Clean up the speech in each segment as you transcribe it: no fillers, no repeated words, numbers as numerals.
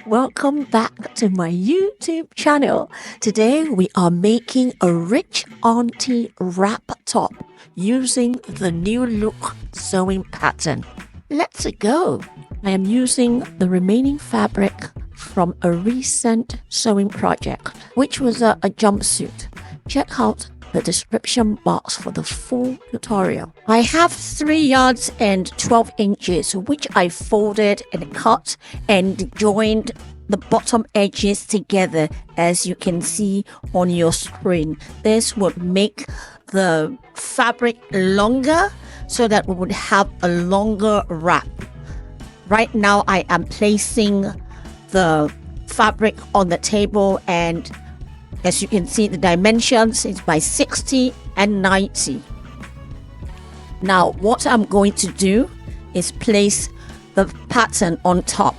Welcome back to my YouTube channel. Today we are making a rich auntie wrap top using the new look sewing pattern. Let's go! I am using the remaining fabric from a recent sewing project, which was a jumpsuit. Check out the description box for the full tutorial. I have 3 yards and 12 inches, which I folded and cut and joined the bottom edges together, as you can see on your screen. This would make the fabric longer so that we would have a longer wrap. Right now I am placing the fabric on the table, and as you can see, the dimensions is by 60 and 90. Now, what I'm going to do is place the pattern on top.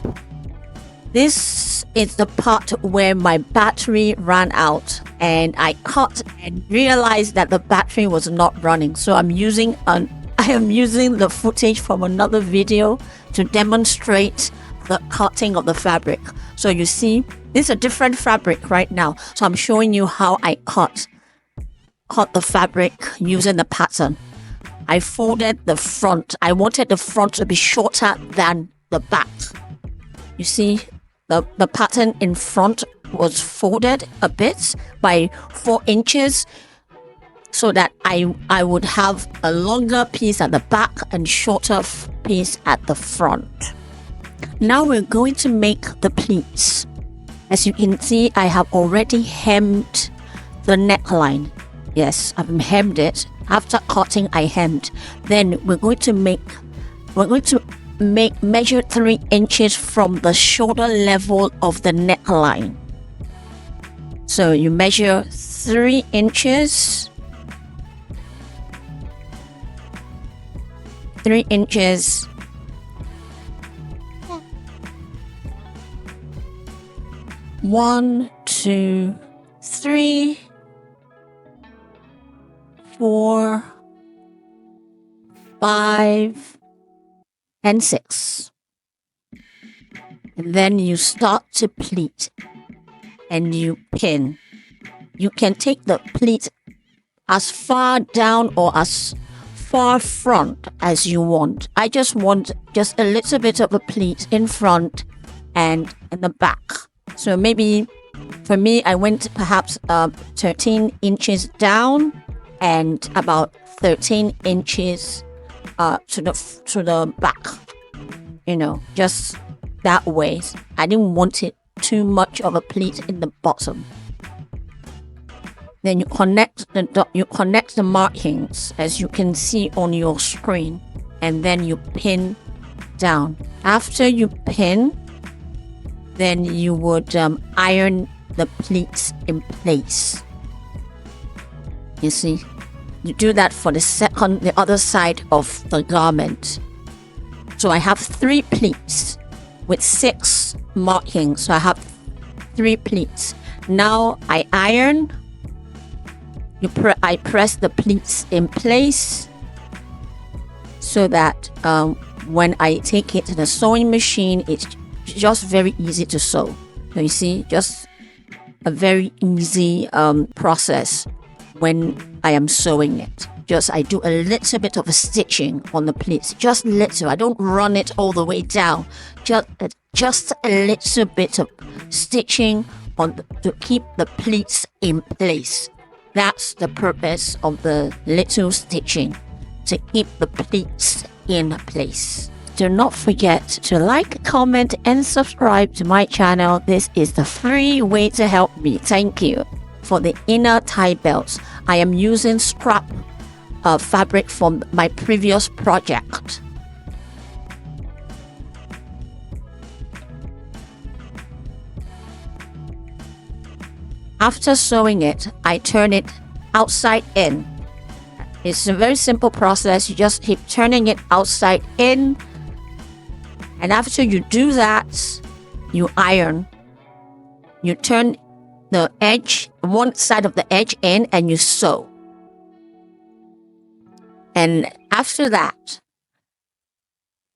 This is the part where my battery ran out, and I cut and realized that the battery was not running. So I am using the footage from another video to demonstrate the cutting of the fabric. So you see, this is a different fabric right now. So I'm showing you how I cut the fabric using the pattern. I folded the front. I wanted the front to be shorter than the back. You see, the pattern in front was folded a bit by 4 inches so that I would have a longer piece at the back and shorter piece at the front. Now we're going to make the pleats. As you can see, I have already hemmed the neckline. Yes, I've hemmed it. After cutting, I hemmed. Then we're going to measure 3 inches from the shoulder level of the neckline. So you measure 3 inches. 3 inches. 1, 2, 3, 4, 5, and 6. And then you start to pleat and you pin. You can take the pleat as far down or as far front as you want. I just want just a little bit of a pleat in front and in the back. So maybe for me, I went perhaps 13 inches down and about 13 inches to the back. You know, just that way. I didn't want it too much of a pleat in the bottom. Then you connect the markings, as you can see on your screen, and then you pin down. After you pin, then you would iron the pleats in place. You see, you do that for the other side of the garment. So I have 3 pleats with 6 markings. So I have 3 pleats. Now I iron. I press the pleats in place so that when I take it to the sewing machine, it's just very easy to sew. So you see, just a very easy process when I am sewing it. Just I do a little bit of a stitching on the pleats, just little. I don't run it all the way down. Just a little bit of stitching to keep the pleats in place. That's the purpose of the little stitching, to keep the pleats in place. Do not forget to like, comment, and subscribe to my channel. This is the free way to help me. Thank you. For the inner tie belts, I am using scrap fabric from my previous project. After sewing it, I turn it outside in. It's a very simple process. You just keep turning it outside in. And after you do that, you iron. You turn the edge, one side of the edge in, and you sew. And after that,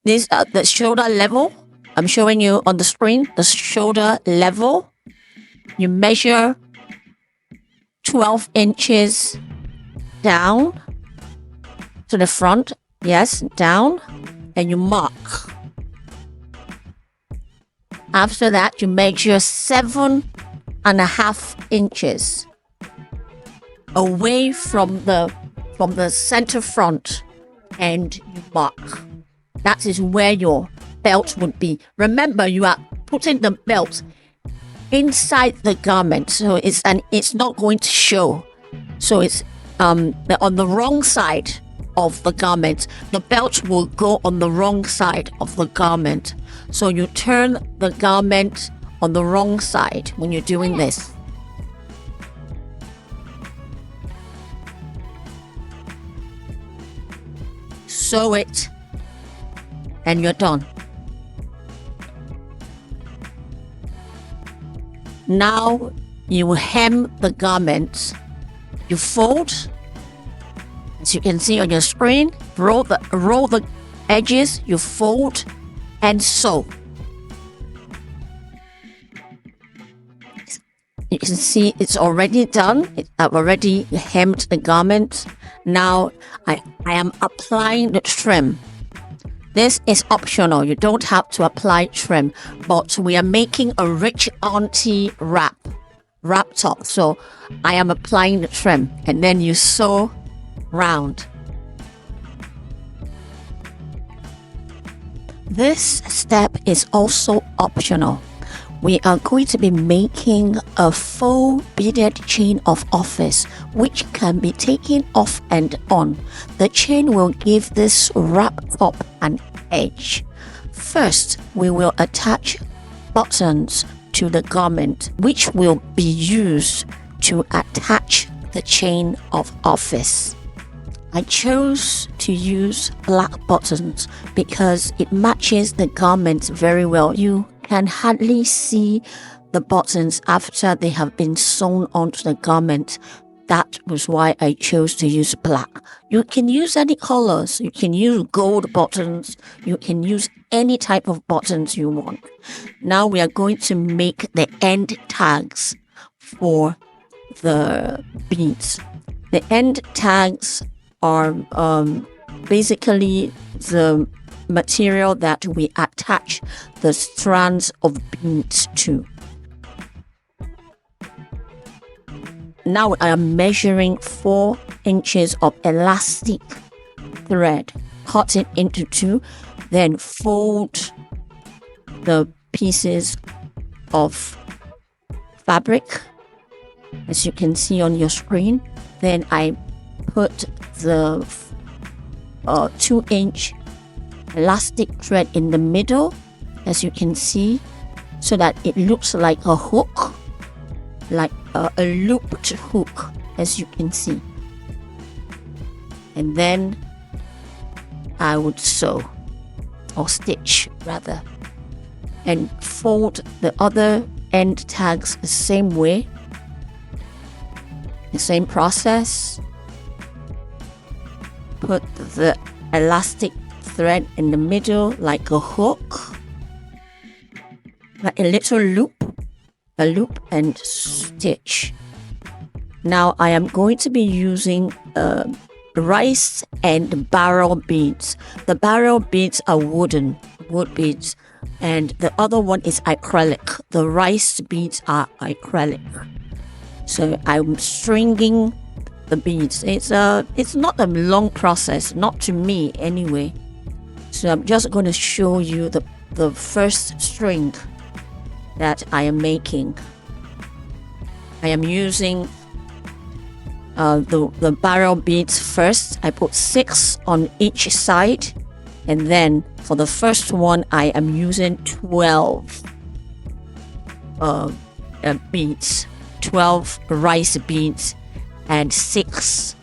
this the shoulder level I'm showing you on the screen, the shoulder level. You measure 12 inches down to the front. Yes, down. And you mark. After that, you measure 7.5 inches away from the center front, and you mark. That is where your belt would be. Remember, you are putting the belt inside the garment, so it's not going to show. So it's on the wrong side of the garment. The belt will go on the wrong side of the garment. So you turn the garment on the wrong side when you're doing this. Sew it, and you're done. Now you hem the garment. You fold, as you can see on your screen. Roll the edges. You fold and sew. You can see it's already done. I've already hemmed the garment. Now I am applying the trim. This is optional. You don't have to apply trim, but we are making a rich auntie wrap top. So I am applying the trim, and then you sew round. This step is also optional. We are going to be making a faux beaded chain of office, which can be taken off and on. The chain will give this wrap top an edge. First, we will attach buttons to the garment, which will be used to attach the chain of office. I chose to use black buttons because it matches the garment very well. You can hardly see the buttons after they have been sewn onto the garment. That was why I chose to use black. You can use any colors. You can use gold buttons. You can use any type of buttons you want. Now we are going to make the end tags for the beads. The end tags are basically the material that we attach the strands of beads to. Now I am measuring 4 inches of elastic thread, cut it into 2, then fold the pieces of fabric, as you can see on your screen. Then I put the 2-inch elastic thread in the middle, as you can see, so that it looks like a hook, like a looped hook, as you can see. And then I would sew, or stitch rather, and fold the other end tags the same way, the same process. Put the elastic thread in the middle like a hook, like a little loop, and stitch. Now I am going to be using rice and barrel beads. The barrel beads are wood beads, and the other one is acrylic. The rice beads are acrylic. So I'm stringing the beads. It's not a long process, not to me anyway. So I'm just going to show you the first string that I am making. I am using the barrel beads first. I put 6 on each side, and then for the first one I am using 12 beads, 12 rice beads, and 6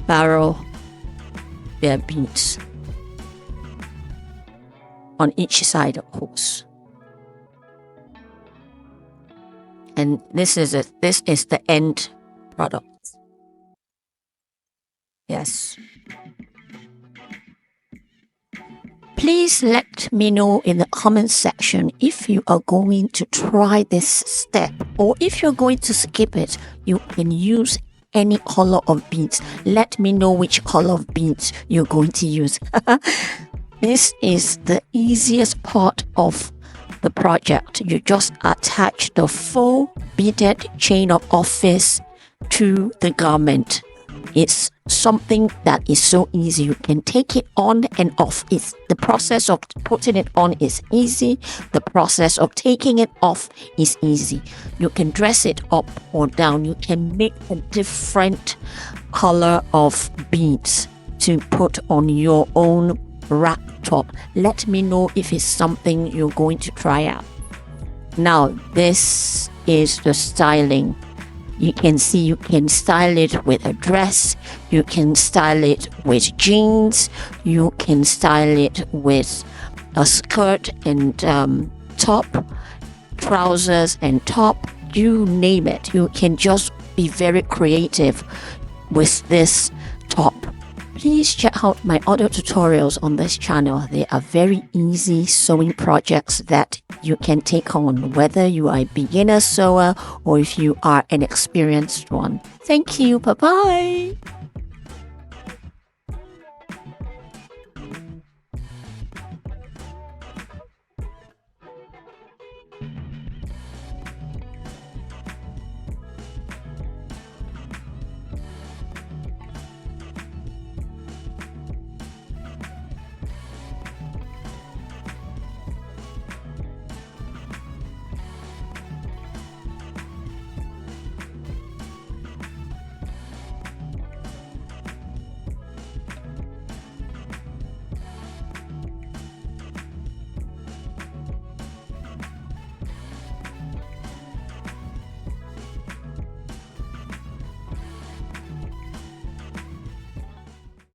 barrel beads on each side, of course. And this is the end product. Yes. Please let me know in the comment section if you are going to try this step, or if you're going to skip it. You can use any color of beads. Let me know which color of beads you're going to use. This is the easiest part of the project. You just attach the full beaded chain of office to the garment. It's something that is so easy. You can take it on and off. It's the process of putting it on is easy. The process of taking it off is easy. You can dress it up or down. You can make a different color of beads to put on your own wrap top. Let me know if it's something you're going to try out. Now, this is the styling. You can see you can style it with a dress, you can style it with jeans, you can style it with a skirt and top, trousers and top, you name it. You can just be very creative with this top. Please check out my other tutorials on this channel. They are very easy sewing projects that you can take on, whether you are a beginner sewer or if you are an experienced one. Thank you. Bye-bye.